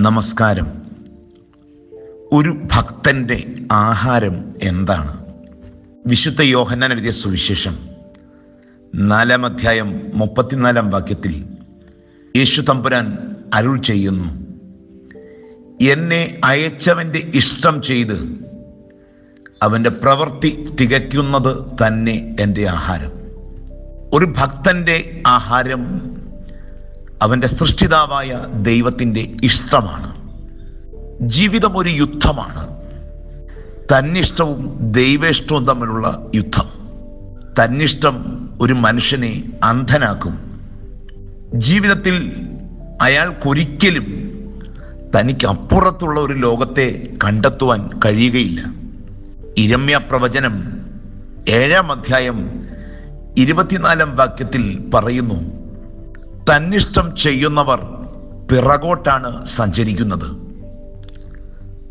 നമസ്കാരം. ഒരു ഭക്തന്റെ ആഹാരം എന്താണ്? വിശുദ്ധ യോഹന്നാൻ എഴുതിയ സുവിശേഷം 4-ാം അധ്യായം 34-ാം വാക്യത്തിൽ യേശു തമ്പുരാൻ അരുൾ ചെയ്യുന്നു, എന്നെ അയച്ചവൻ്റെ ഇഷ്ടം ചെയ്ത് അവൻ്റെ പ്രവൃത്തി തികയ്ക്കുന്നത് തന്നെ എൻ്റെ ആഹാരം. ഒരു ഭക്തന്റെ ആഹാരം അവൻ്റെ സൃഷ്ടിതാവായ ദൈവത്തിൻ്റെ ഇഷ്ടമാണ്. ജീവിതം ഒരു യുദ്ധമാണ്. തന്നിഷ്ടവും ദൈവേഷ്ടവും തമ്മിലുള്ള യുദ്ധം. തന്നിഷ്ടം ഒരു മനുഷ്യനെ അന്ധനാക്കും. ജീവിതത്തിൽ അയാൾക്കൊരിക്കലും തനിക്ക് അപ്പുറത്തുള്ള ഒരു ലോകത്തെ കണ്ടെത്തുവാൻ കഴിയുകയില്ല. ഇരമ്യ പ്രവചനം 7-ാം അധ്യായം 24-ാം വാക്യത്തിൽ പറയുന്നു, തന്നിഷ്ടം ചെയ്യുന്നവർ പിറകോട്ടാണ് സഞ്ചരിക്കുന്നത്.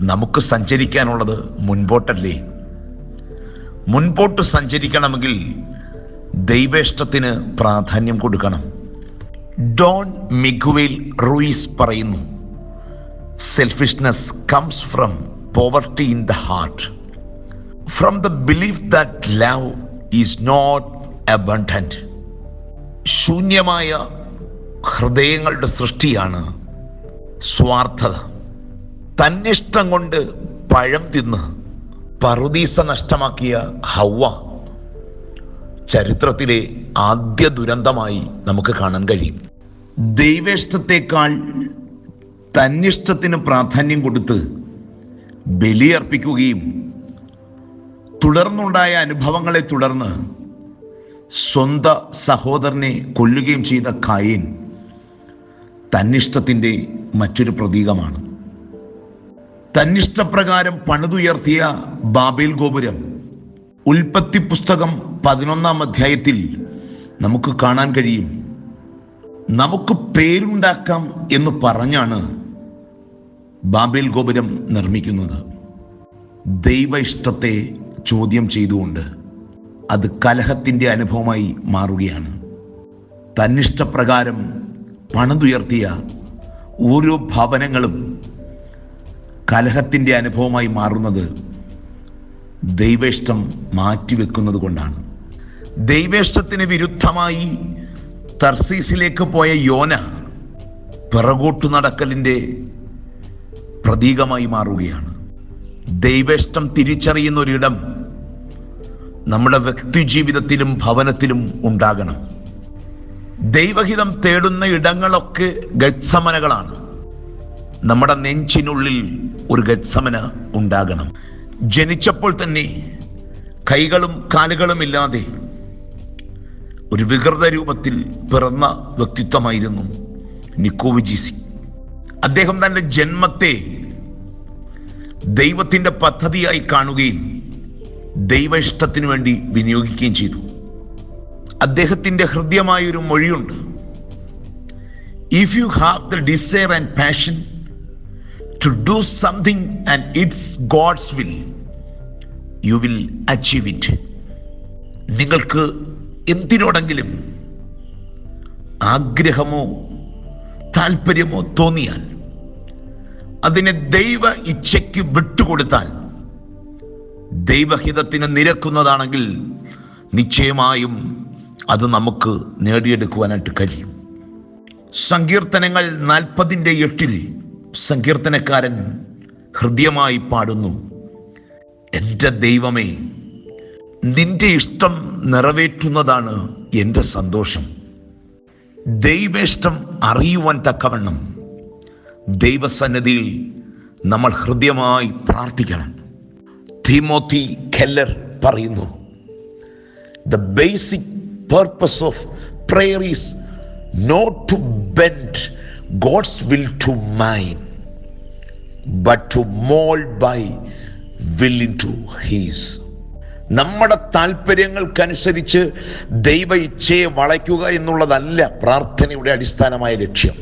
നമുക്ക് സഞ്ചരിക്കാനുള്ളത് മുൻപോട്ടല്ലേ? മുൻപോട്ട് സഞ്ചരിക്കണമെങ്കിൽ ദൈവേഷ്ടത്തിന് പ്രാധാന്യം കൊടുക്കണം. ഡോൺ മിഗുവേൽ റൂയിസ് പറയുന്നു, selfishness comes from poverty in the heart, from the belief that love is not abundant. ശൂന്യമായ ഹൃദയങ്ങളുടെ സൃഷ്ടിയാണ് സ്വാർത്ഥത. തന്നിഷ്ടം കൊണ്ട് പഴം തിന്ന് പറുദീസ നഷ്ടമാക്കിയ ഹവ്വ ചരിത്രത്തിലെ ആദ്യ ദുരന്തമായി നമുക്ക് കാണാൻ കഴിയും. ദൈവേഷ്ടത്തെക്കാൾ തന്നിഷ്ടത്തിന് പ്രാധാന്യം കൊടുത്ത് ബലിയർപ്പിക്കുകയും തുടർന്നുണ്ടായ അനുഭവങ്ങളെ തുടർന്ന് സ്വന്തം സഹോദരനെ കൊല്ലുകയും ചെയ്ത കായീൻ തന്നിഷ്ടത്തിൻ്റെ മറ്റൊരു പ്രതീകമാണ്. തന്നിഷ്ടപ്രകാരം പണിതുയർത്തിയ ബാബേൽ ഗോപുരം ഉൽപ്പത്തി പുസ്തകം 11-ാം അധ്യായത്തിൽ നമുക്ക് കാണാൻ കഴിയും. നമുക്ക് പേരുണ്ടാക്കാം എന്ന് പറഞ്ഞാണ് ബാബേൽ ഗോപുരം നിർമ്മിക്കുന്നത്. ദൈവ ഇഷ്ടത്തെ ചോദ്യം ചെയ്തുകൊണ്ട് അത് കലഹത്തിൻ്റെ അനുഭവമായി മാറുകയാണ്. തന്നിഷ്ടപ്രകാരം പണിതുയർത്തിയ ഓരോ ഭവനങ്ങളും കലഹത്തിൻ്റെ അനുഭവമായി മാറുന്നത് ദൈവേഷ്ടം മാറ്റിവെക്കുന്നത് കൊണ്ടാണ്. ദൈവേഷ്ടത്തിന് വിരുദ്ധമായി തർസീസിലേക്ക് പോയ യോന പിറകോട്ടു നടക്കലിൻ്റെ പ്രതീകമായി മാറുകയാണ്. ദൈവേഷ്ടം തിരിച്ചറിയുന്ന ഒരിടം നമ്മുടെ വ്യക്തിജീവിതത്തിലും ഭവനത്തിലും ഉണ്ടാകണം. ദൈവഹിതം തേടുന്ന ഇടങ്ങളൊക്കെ ഗത്സമനകളാണ്. നമ്മുടെ നെഞ്ചിനുള്ളിൽ ഒരു ഗത്സമന ഉണ്ടാകണം. ജനിച്ചപ്പോൾ തന്നെ കൈകളും കാലുകളും ഇല്ലാതെ ഒരു വികൃത രൂപത്തിൽ പിറന്ന വ്യക്തിത്വമായിരുന്നു നിക്കോവിജിസി. അദ്ദേഹം തൻ്റെ ജന്മത്തെ ദൈവത്തിൻ്റെ പദ്ധതിയായി കാണുകയും ദൈവ ഇഷ്ടത്തിനു വേണ്ടി വിനിയോഗിക്കുകയും ചെയ്തു. അദ്ദേഹത്തിൻ്റെ ഹൃദ്യമായൊരു മൊഴിയുണ്ട്, if you have the desire and passion to do something and it's God's will, you will achieve it. നിങ്ങൾക്ക് എന്തിനോടെങ്കിലും ആഗ്രഹമോ താല്പര്യമോ തോന്നിയാൽ അതിനെ ദൈവ ഇച്ഛയ്ക്ക് വിട്ടുകൊടുത്താൽ, ദൈവഹിതത്തിന് നിരക്കുന്നതാണെങ്കിൽ നിശ്ചയമായും അത് നമുക്ക് നേടിയെടുക്കുവാനായിട്ട് കഴിയും. സങ്കീർത്തനങ്ങൾ 40-8 സങ്കീർത്തനക്കാരൻ ഹൃദ്യമായി പാടുന്നു, എൻ്റെ ദൈവമേ, നിന്റെ ഇഷ്ടം നിറവേറ്റുന്നതാണ് എൻ്റെ സന്തോഷം. ദൈവേഷ്ടം അറിയുവാൻ തക്കവണ്ണം ദൈവസന്നിധിയിൽ നമ്മൾ ഹൃദ്യമായി പ്രാർത്ഥിക്കണം. തിമോത്തി കെല്ലർ പറയുന്നു, the basic purpose of prayer is not to bend God's will to mine, but to mold by will into his. നമ്മുടെ താല്പര്യങ്ങൾക്കനുസരിച്ച് ദൈവ ഇച്ഛയെ വളയ്ക്കുക എന്നുള്ളതല്ല പ്രാർത്ഥനയുടെ അടിസ്ഥാനമായ ലക്ഷ്യം.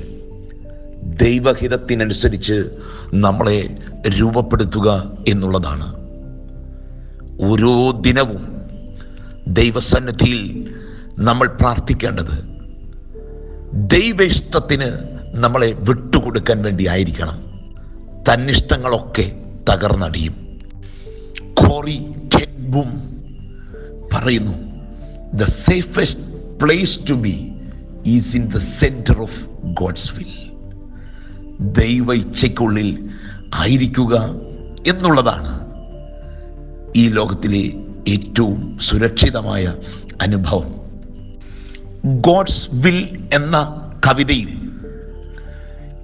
ദൈവഹിതത്തിനനുസരിച്ച് നമ്മളെ രൂപപ്പെടുത്തുക എന്നുള്ളതാണ്. ഓരോ ദിനവും ദൈവസന്നിധിയിൽ നമ്മൾ പ്രാർത്ഥിക്കേണ്ടത് ദൈവ ഇഷ്ടത്തിന് നമ്മളെ വിട്ടുകൊടുക്കാൻ വേണ്ടി ആയിരിക്കണം. തന്നിഷ്ടങ്ങളൊക്കെ തകർന്നടിയും. കോറി ടെൻ ബൂം പറയുന്നു, the safest place to be is in the centre of God's will. ദൈവ ഇച്ഛയ്ക്കുള്ളിൽ ആയിരിക്കുക എന്നുള്ളതാണ് ഈ ലോകത്തിലെ ഏറ്റവും സുരക്ഷിതമായ അനുഭവം. ഗോഡ്സ് വിൽ എന്ന കവിതയിൽ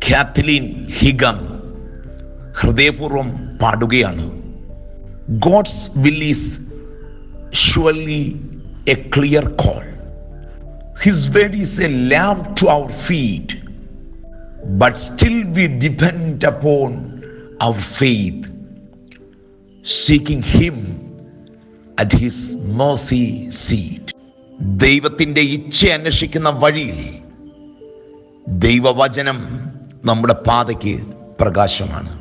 കാത്ലീൻ ഹിഗം ഹൃദയപൂർവ്വം പാടുകയാണ്, God's will is surely a clear call. His word is a lamp to our feet, but still we depend upon our faith, seeking him at his mercy seat. ദൈവത്തിൻ്റെ ഇച്ഛ അന്വേഷിക്കുന്ന വഴിയിൽ ദൈവവചനം നമ്മുടെ പാതയ്ക്ക് പ്രകാശമാണ്.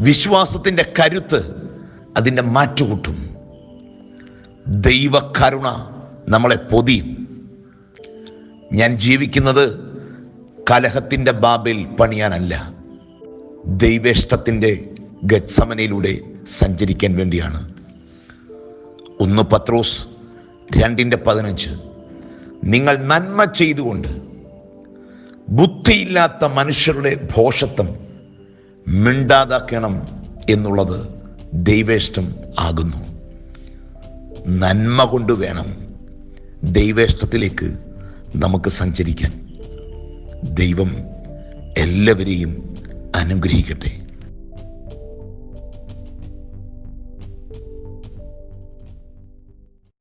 വിശ്വാസത്തിൻ്റെ കരുത്ത് അതിൻ്റെ മാറ്റുകൂട്ടും. ദൈവകരുണ നമ്മളെ പൊതിയും. ഞാൻ ജീവിക്കുന്നത് കലഹത്തിൻ്റെ ബാബേൽ പണിയാനല്ല, ദൈവേഷ്ടത്തിൻ്റെ ഗത്സമനയിലൂടെ സഞ്ചരിക്കാൻ വേണ്ടിയാണ്. 1 പത്രോസ് 2:15, നിങ്ങൾ നന്മ ചെയ്തുകൊണ്ട് ബുദ്ധിയില്ലാത്ത മനുഷ്യരുടെ ഭോഷത്വം മിണ്ടാതാക്കണം എന്നുള്ളത് ദൈവേഷ്ടം ആകുന്നു. നന്മ കൊണ്ട് വേണം ദൈവേഷ്ടത്തിലേക്ക് നമുക്ക് സഞ്ചരിക്കാൻ. ദൈവം എല്ലാവരെയും അനുഗ്രഹിക്കട്ടെ.